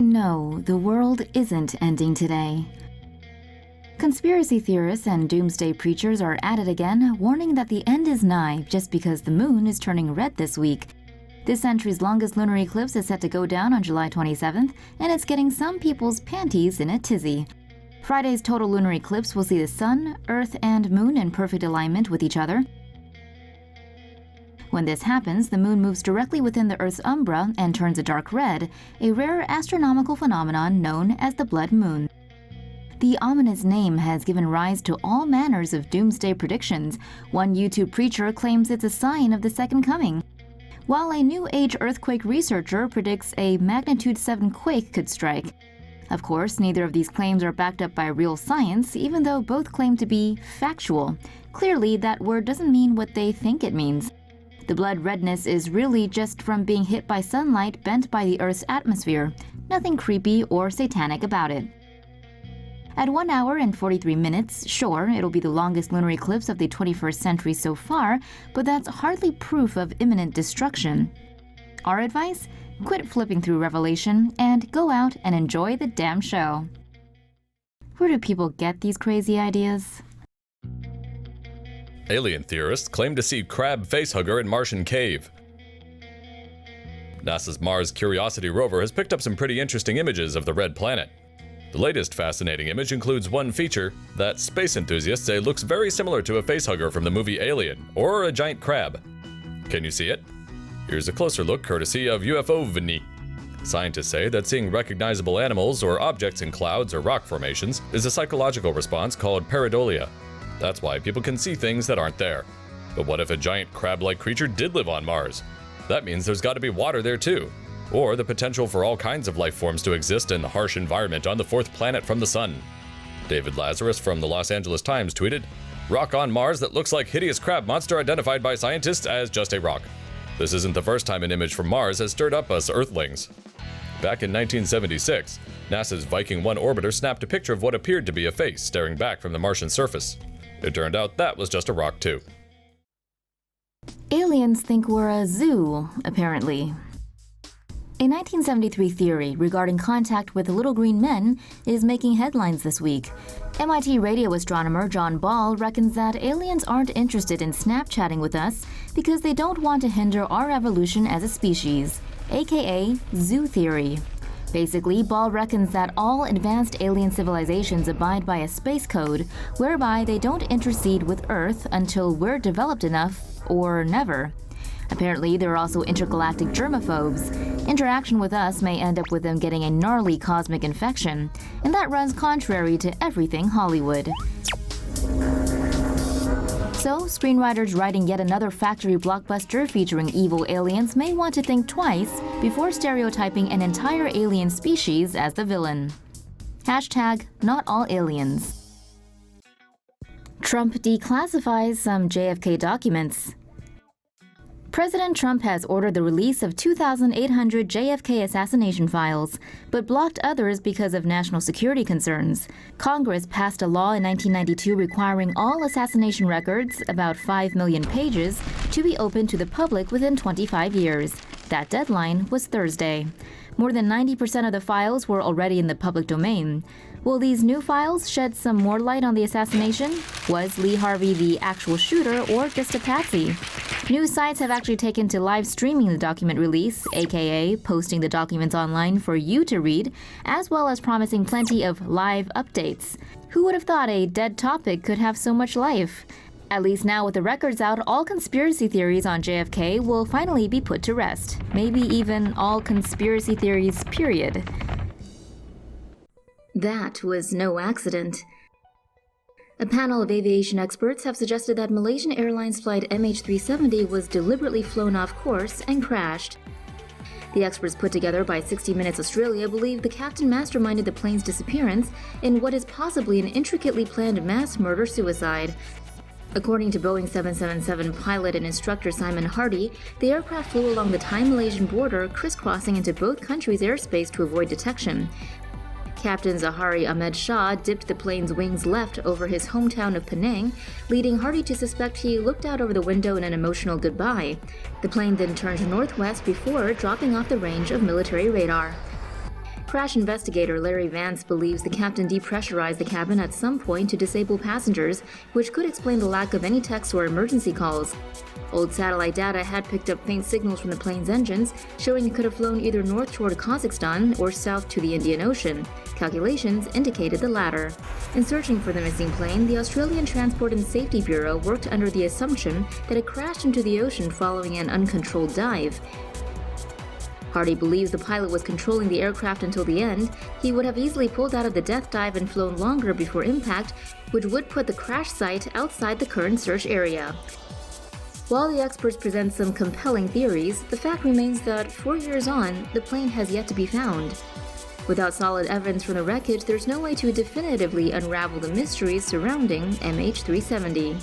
No, the world isn't ending today. Conspiracy theorists and doomsday preachers are at it again, warning that the end is nigh just because the moon is turning red this week. This century's longest lunar eclipse is set to go down on July 27th, and it's getting some people's panties in a tizzy. Friday's total lunar eclipse will see the sun, earth, and moon in perfect alignment with each other. When this happens, the moon moves directly within the Earth's umbra and turns a dark red, a rare astronomical phenomenon known as the blood moon. The ominous name has given rise to all manners of doomsday predictions. One YouTube preacher claims it's a sign of the second coming, while a New Age earthquake researcher predicts a magnitude 7 quake could strike. Of course, neither of these claims are backed up by real science, even though both claim to be factual. Clearly, that word doesn't mean what they think it means. The blood redness is really just from being hit by sunlight bent by the Earth's atmosphere. Nothing creepy or satanic about it. At 1 hour and 43 minutes, sure, it'll be the longest lunar eclipse of the 21st century so far, but that's hardly proof of imminent destruction. Our advice? Quit flipping through Revelation and go out and enjoy the damn show. Where do people get these crazy ideas? Alien theorists claim to see crab facehugger in Martian cave. NASA's Mars Curiosity rover has picked up some pretty interesting images of the red planet. The latest fascinating image includes one feature that space enthusiasts say looks very similar to a facehugger from the movie Alien, or a giant crab. Can you see it? Here's a closer look courtesy of UFO-Vini. Scientists say that seeing recognizable animals or objects in clouds or rock formations is a psychological response called pareidolia. That's why people can see things that aren't there. But what if a giant crab-like creature did live on Mars? That means there's got to be water there too. Or the potential for all kinds of life forms to exist in the harsh environment on the fourth planet from the sun. David Lazarus from the Los Angeles Times tweeted, "Rock on Mars that looks like hideous crab monster identified by scientists as just a rock." This isn't the first time an image from Mars has stirred up us Earthlings. Back in 1976, NASA's Viking 1 orbiter snapped a picture of what appeared to be a face staring back from the Martian surface. It turned out that was just a rock too. Aliens think we're a zoo, apparently. A 1973 theory regarding contact with little green men is making headlines this week. MIT radio astronomer John Ball reckons that aliens aren't interested in Snapchatting with us because they don't want to hinder our evolution as a species, aka zoo theory. Basically, Ball reckons that all advanced alien civilizations abide by a space code whereby they don't intercede with Earth until we're developed enough, or never. Apparently, there are also intergalactic germaphobes. Interaction with us may end up with them getting a gnarly cosmic infection, and that runs contrary to everything Hollywood. So, screenwriters writing yet another factory blockbuster featuring evil aliens may want to think twice before stereotyping an entire alien species as the villain. Hashtag not all aliens. Trump declassifies some JFK documents. President Trump has ordered the release of 2,800 JFK assassination files, but blocked others because of national security concerns. Congress passed a law in 1992 requiring all assassination records, about 5 million pages, to be open to the public within 25 years. That deadline was Thursday. More than 90% of the files were already in the public domain. Will these new files shed some more light on the assassination? Was Lee Harvey the actual shooter or just a patsy? News sites have actually taken to live streaming the document release, aka posting the documents online for you to read, as well as promising plenty of live updates. Who would have thought a dead topic could have so much life? At least now with the records out, all conspiracy theories on JFK will finally be put to rest. Maybe even all conspiracy theories, period. That was no accident. A panel of aviation experts have suggested that Malaysian Airlines flight MH370 was deliberately flown off course and crashed. The experts put together by 60 Minutes Australia believe the captain masterminded the plane's disappearance in what is possibly an intricately planned mass murder-suicide. According to Boeing 777 pilot and instructor Simon Hardy, the aircraft flew along the Thai-Malaysian border, crisscrossing into both countries' airspace to avoid detection. Captain Zahari Ahmed Shah dipped the plane's wings left over his hometown of Penang, leading Hardy to suspect he looked out over the window in an emotional goodbye. The plane then turned northwest before dropping off the range of military radar. Crash investigator Larry Vance believes the captain depressurized the cabin at some point to disable passengers, which could explain the lack of any text or emergency calls. Old satellite data had picked up faint signals from the plane's engines, showing it could have flown either north toward Kazakhstan or south to the Indian Ocean. Calculations indicated the latter. In searching for the missing plane, the Australian Transport and Safety Bureau worked under the assumption that it crashed into the ocean following an uncontrolled dive. Hardy believes the pilot was controlling the aircraft until the end. He would have easily pulled out of the death dive and flown longer before impact, which would put the crash site outside the current search area. While the experts present some compelling theories, the fact remains that 4 years on, the plane has yet to be found. Without solid evidence from the wreckage, there's no way to definitively unravel the mysteries surrounding MH370.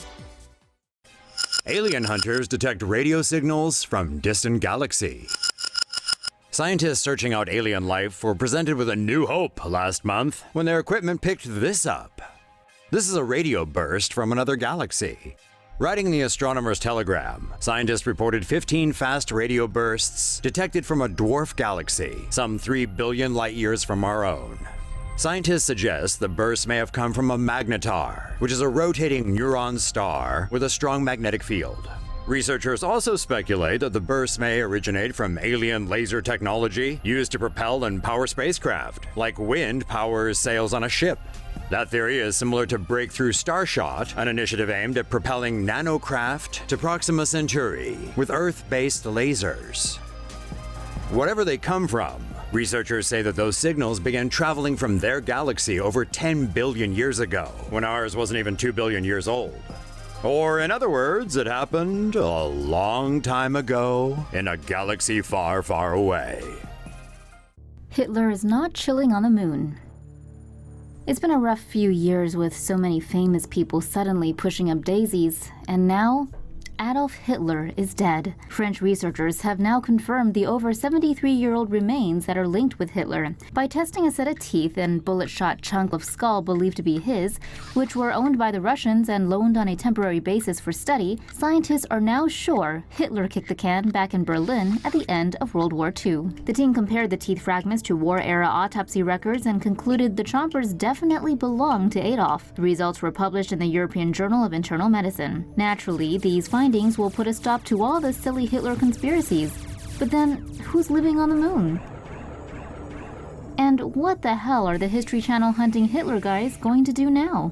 Alien hunters detect radio signals from distant galaxy. Scientists searching out alien life were presented with a new hope last month when their equipment picked this up. This is a radio burst from another galaxy. Writing the Astronomer's Telegram, scientists reported 15 fast radio bursts detected from a dwarf galaxy, some 3 billion light-years from our own. Scientists suggest the bursts may have come from a magnetar, which is a rotating neutron star with a strong magnetic field. Researchers also speculate that the bursts may originate from alien laser technology used to propel and power spacecraft, like wind powers sails on a ship. That theory is similar to Breakthrough Starshot, an initiative aimed at propelling nanocraft to Proxima Centauri with Earth-based lasers. Whatever they come from, researchers say that those signals began traveling from their galaxy over 10 billion years ago, when ours wasn't even 2 billion years old. Or in other words, it happened a long time ago in a galaxy far, far away. Hitler is not chilling on the moon. It's been a rough few years with so many famous people suddenly pushing up daisies, and now Adolf Hitler is dead. French researchers have now confirmed the over 73-year-old remains that are linked with Hitler by testing a set of teeth and bullet-shot chunk of skull believed to be his, which were owned by the Russians and loaned on a temporary basis for study. Scientists are now sure Hitler kicked the can back in Berlin at the end of World War II. The team compared the teeth fragments to war-era autopsy records and concluded the chompers definitely belonged to Adolf. The results were published in the European Journal of Internal Medicine. Naturally, these findings will put a stop to all the silly Hitler conspiracies. But then, who's living on the moon? And what the hell are the History Channel hunting Hitler guys going to do now?